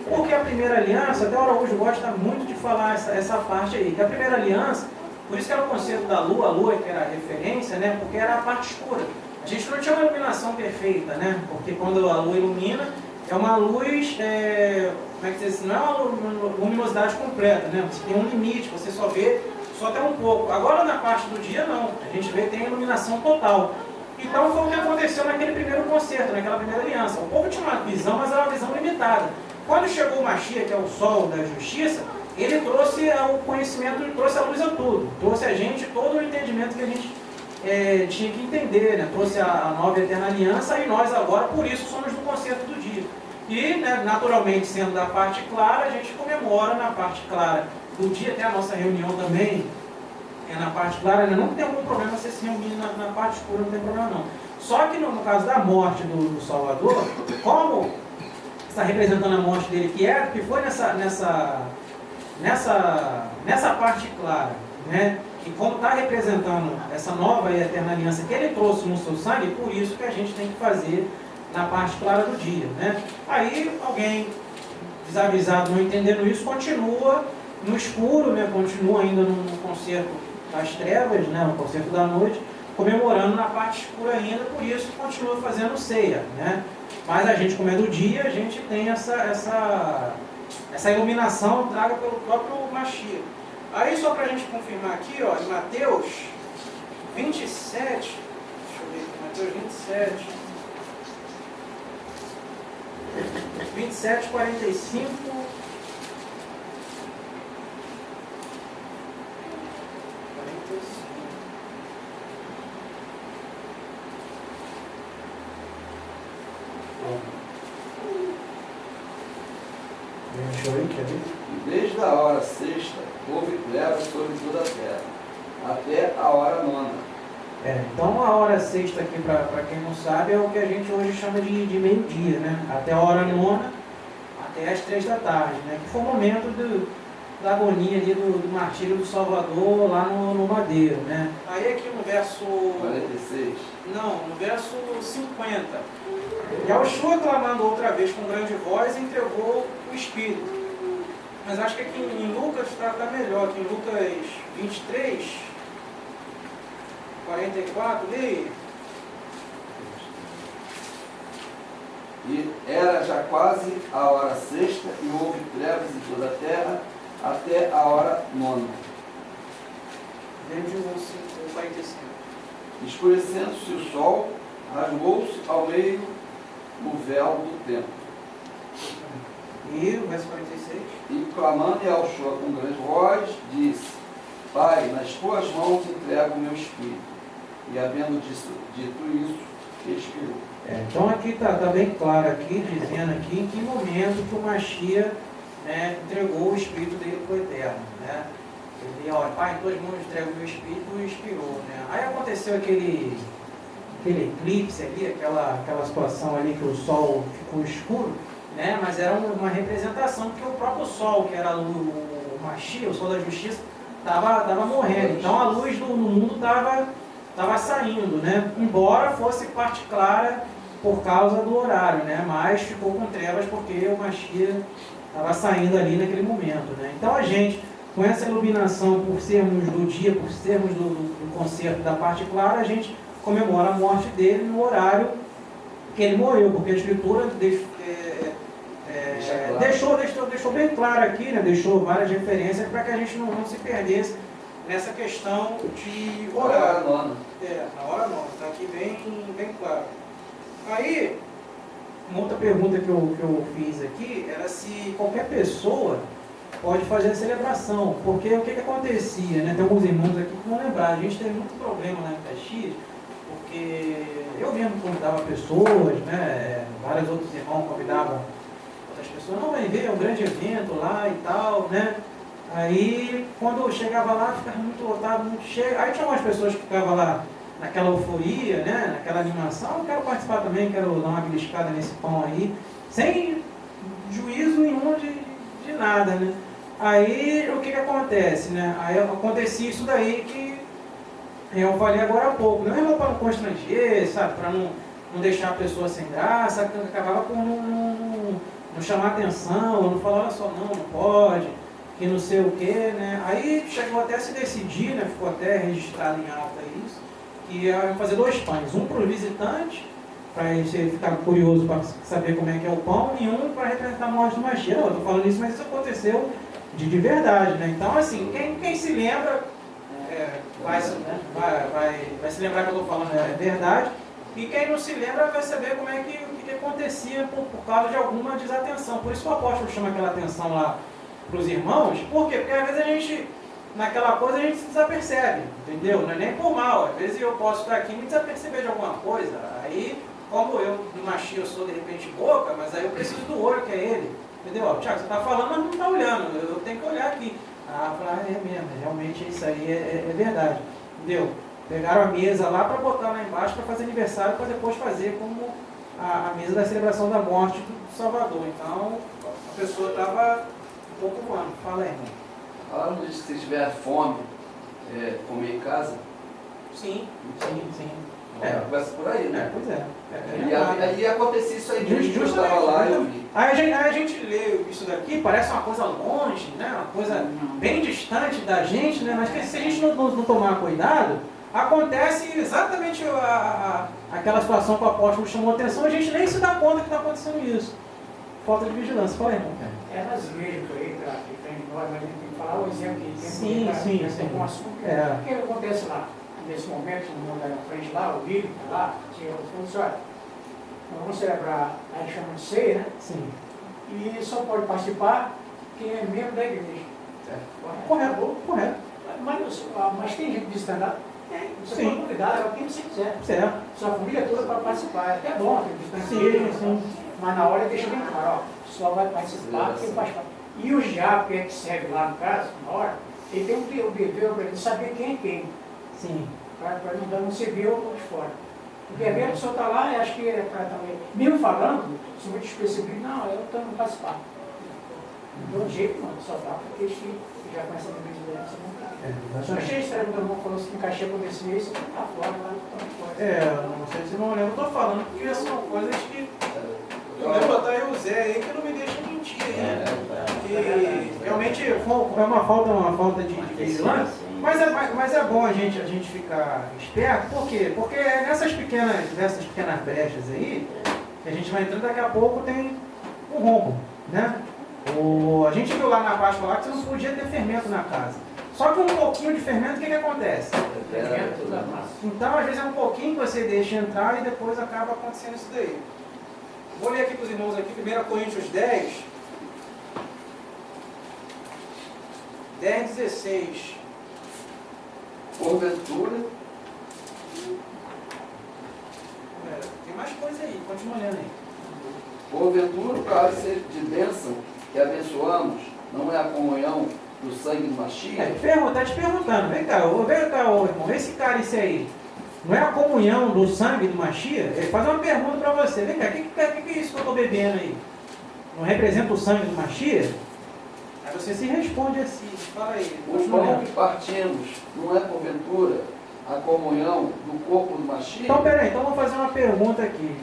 Porque a primeira aliança, até o Araújo gosta muito de falar essa parte aí, que a primeira aliança, por isso que era o conceito da lua, a lua que era a referência, né? Porque era a parte escura. A gente não tinha uma iluminação perfeita, né? Porque quando a lua ilumina, é uma luz, como é que diz assim? Não é uma luminosidade completa, né? Você tem um limite, você só vê só até um pouco. Agora na parte do dia não, a gente vê que tem iluminação total. Então foi o que aconteceu naquele primeiro concerto, naquela primeira aliança. O povo tinha uma visão, mas era uma visão limitada. Quando chegou o Mashiach, que é o sol da justiça, ele trouxe o conhecimento, trouxe a luz a tudo. Trouxe a gente todo o entendimento que a gente tinha que entender, né? Trouxe a nova eterna aliança e nós agora, por isso, somos do concerto do dia. E, né, naturalmente, sendo da parte clara, a gente comemora na parte clara do dia, até a nossa reunião também é na parte clara, né? Não tem algum problema você se reunir na parte escura, não tem problema não. Só que no caso da morte do Salvador, como está representando a morte dele, que foi nessa parte clara, né? E como está representando essa nova e eterna aliança que ele trouxe no seu sangue, por isso que a gente tem que fazer na parte clara do dia, né? Aí alguém desavisado não entendendo isso, continua no escuro, né? Continua ainda no concerto das trevas, né, no concerto da noite, comemorando na parte escura ainda, por isso continua fazendo ceia, né? Mas a gente, como é do dia, a gente tem essa iluminação traga pelo próprio Mashiach. Aí, só para a gente confirmar aqui, ó, em Mateus 27, deixa eu ver aqui, Mateus 27, 45... 45. E desde a hora sexta houve trevas sobre toda a terra, até a hora nona. Então a hora sexta aqui, para quem não sabe, é o que a gente hoje chama de meio-dia, né? Até a hora nona, até as 3 da tarde, né? Que foi o momento da agonia ali do martírio do Salvador lá no madeiro, né? Aí aqui no verso... 46. Não, no verso 50. E Yahushua, clamando outra vez com grande voz, entregou o Espírito. Mas acho que aqui em Lucas está melhor, aqui em Lucas 23, 44, leia. E era já quase a hora sexta, e houve trevas em toda a terra, até a hora nona. Desde o 45. Escurecendo-se o sol, rasgou-se ao meio o véu do templo. E o verso 46. E clamando Yahushua com grande voz, disse: Pai, nas tuas mãos entrego o meu espírito. E havendo dito isso, expirou. Então aqui está bem claro aqui, dizendo aqui em que momento que o Mashiach, né, entregou o espírito dele para o Eterno, né? Ele, ó, Pai, em tuas mãos entrego o meu espírito, e expirou, né? Aí aconteceu aquele eclipse ali, aquela situação ali que o sol ficou escuro, né? Mas era uma representação, porque o próprio sol, que era o Mashiach, o sol da justiça, estava morrendo. Então a luz do mundo estava saindo, né? Embora fosse parte clara por causa do horário, né? Mas ficou com trevas porque o Mashiach estava saindo ali naquele momento, né? Então a gente, com essa iluminação, por sermos do dia, por sermos do concerto da parte clara, a gente comemora a morte dele no horário que ele morreu, porque a Escritura deixou bem claro aqui, né? Deixou várias referências para que a gente não se perdesse nessa questão de horário. Na hora nona, está aqui bem claro. Aí, uma outra pergunta que eu fiz aqui era se qualquer pessoa pode fazer a celebração, porque o que acontecia, né? Tem alguns irmãos aqui que vão lembrar, a gente teve muito problema lá em Caxias, porque eu mesmo convidava pessoas, né? Vários outros irmãos convidavam outras pessoas, não, vai ver, é um grande evento lá e tal, né? Aí, quando eu chegava lá, ficava muito lotado, muito cheio. Aí tinha algumas pessoas que ficavam lá naquela euforia, né? Naquela animação, eu quero participar também, quero dar uma beliscada nesse pão aí, sem juízo nenhum de nada, né? Aí, o que acontece, né? Aí acontecia isso daí que eu falei agora há pouco, não é para não constranger, sabe? Para não deixar a pessoa sem graça, acabava por não chamar atenção, não falar, olha só, não pode, que não sei o que, né? Aí chegou até a se decidir, né? Ficou até registrado em alta isso, que ia fazer 2 pães, um para os visitantes, para ele ficar curioso para saber como é que é o pão, e um para representar a morte do Mashiach. Eu estou falando isso, mas isso aconteceu de verdade, né? Então, assim, quem se lembra vai se lembrar que eu estou falando é verdade, e quem não se lembra vai saber como é que acontecia por causa de alguma desatenção. Por isso o apóstolo chama aquela atenção lá para os irmãos. Por quê? Porque às vezes a gente, naquela coisa, a gente se desapercebe, entendeu? Não é nem por mal, às vezes eu posso estar aqui e me desaperceber de alguma coisa. Aí, como eu, do Mashiach, eu sou de repente boca, mas aí eu preciso do olho, que é ele. Entendeu? Tiago, você está falando, mas não está olhando, eu tenho que olhar aqui. Falar, é mesmo, realmente isso aí é verdade. Entendeu? Pegaram a mesa lá para botar lá embaixo para fazer aniversário, para depois fazer como a mesa da celebração da morte do Salvador. Então, a pessoa estava um pouco voando. Fala aí, irmão. Falaram disso, que se tiver fome, comer em casa? Sim. Começa por aí, né? Pois é. E aí acontecia isso aí, eu Justamente. estava lá e eu vi. Aí a gente lê isso daqui, parece uma coisa longe, né? Uma coisa bem distante da gente, né? Mas que se a gente não tomar cuidado, acontece exatamente aquela situação que o apóstolo chamou a atenção, a gente nem se dá conta que está acontecendo isso. Falta de vigilância. Fala aí, irmão. É nas igrejas por aí, para frente de nós, mas a gente tem que falar o exemplo que tem Sim. um assunto. O que acontece lá? Nesse momento, no mundo da frente lá, o líder está lá, tinha o fundo, olha, nós vamos celebrar, aí chama de ceia, né? Sim. E só pode participar quem é membro da igreja. Correto. Mas tem gente de stand-up? Tem. Você Sim. pode convidar quem você quiser. Certo. Sua família toda para participar. É até bom, tem distanciamento. Sim. Mas na hora deixa bem claro, ó, só vai participar quem faz parte. E o diabo, que é que serve lá no caso, na hora, ele tem o dever para ele saber quem é quem. Sim. Para não se ver ou de fora. Porque às vezes a pessoa está lá e acha que é para também. Mesmo falando, se muito despercebido, não, eu estou não participar. Não dou jeito, não, só dá porque eles já conhecem a vigilância, não tá. Eu achei estranho quando o irmão falou assim que cachê acontecia isso, eu tá fora, lá fora. Não sei se não lembro, estou falando, porque são coisas que. Eu lembro até o Zé aí que não me deixa mentir aí. Que realmente é uma falta de vigilância. Mas é bom a gente ficar esperto, por quê? Porque nessas pequenas brechas aí, que a gente vai entrando, daqui a pouco tem um rombo, né? A gente viu lá na Páscoa lá que você não podia ter fermento na casa. Só que um pouquinho de fermento, o que acontece? Então, às vezes é um pouquinho que você deixa entrar e depois acaba acontecendo isso daí. Vou ler aqui para os irmãos aqui, 1 Coríntios 10, 16. Porventura, Tem mais coisa aí, continua lendo aí. porventura, o caso de bênção que abençoamos, não é a comunhão do sangue do Mashiach? Tá te perguntando, vem cá, irmão, esse cálice aí, não é a comunhão do sangue do Mashiach? Ele faz uma pergunta para você, vem cá, o que é isso que eu estou bebendo aí? Não representa o sangue do Mashiach? Aí você se responde assim, fala aí. O pão que partimos não é, porventura, a comunhão do corpo do Mashiach? Então, peraí, vou fazer uma pergunta aqui.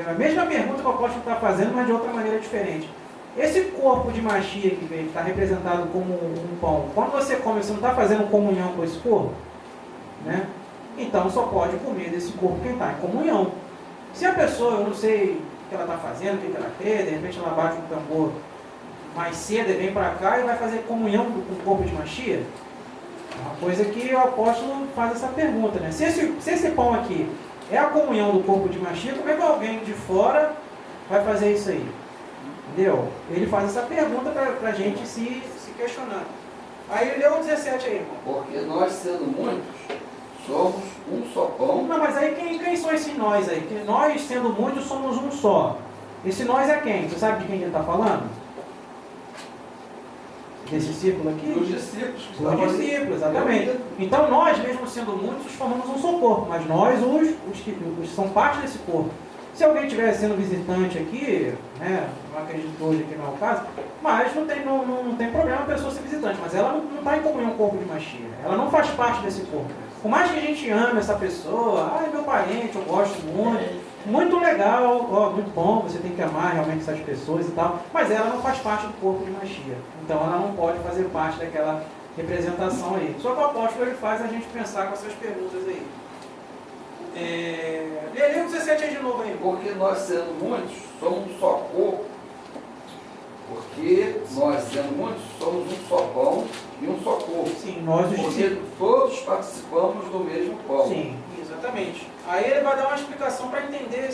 A mesma pergunta que o apóstolo está fazendo, mas de outra maneira diferente. Esse corpo de Mashiach que está representado como um pão, quando você come, você não está fazendo comunhão com esse corpo? Né? Então só pode comer desse corpo quem está em comunhão. Se a pessoa, eu não sei o que ela está fazendo, o que ela fez, de repente ela bate um tambor mais cedo e vem para cá e vai fazer comunhão com o corpo de Mashiach, é uma coisa que o apóstolo faz essa pergunta, né? Se esse pão aqui é a comunhão do corpo de Mashiach, como é que alguém de fora vai fazer isso aí? Entendeu? Ele faz essa pergunta para a gente se questionar. Aí ele leu o 17 aí, irmão. Porque nós, sendo muitos, somos um só pão. Não, mas aí quem são esses nós aí? Que nós, sendo muitos, somos um só. Esse nós é quem? Você sabe de quem ele está falando? Desse círculo aqui? Dos discípulos. Dos discípulos, exatamente. Então nós, mesmo sendo muitos, formamos um só corpo, mas nós, os que são parte desse corpo. Se alguém estiver sendo visitante aqui, né, não acredito que hoje aqui não é o caso, mas não tem problema a pessoa ser visitante, mas ela não está em comunhão com o corpo de Mashiach, ela não faz parte desse corpo. Por mais que a gente ame essa pessoa, é meu parente, eu gosto muito legal, muito bom, você tem que amar realmente essas pessoas e tal, mas ela não faz parte do corpo de Mashiach, então ela não pode fazer parte daquela representação aí. Só que o apóstolo ele faz a gente pensar com essas perguntas aí. Lê o 17 aí de novo aí. Porque nós, sendo muitos, somos um só corpo. Porque nós, sendo muitos, somos um só pão e um só corpo. Sim, nós os Porque discípulos. todos participamos do mesmo pão. Sim, exatamente. Aí ele vai dar uma explicação para entender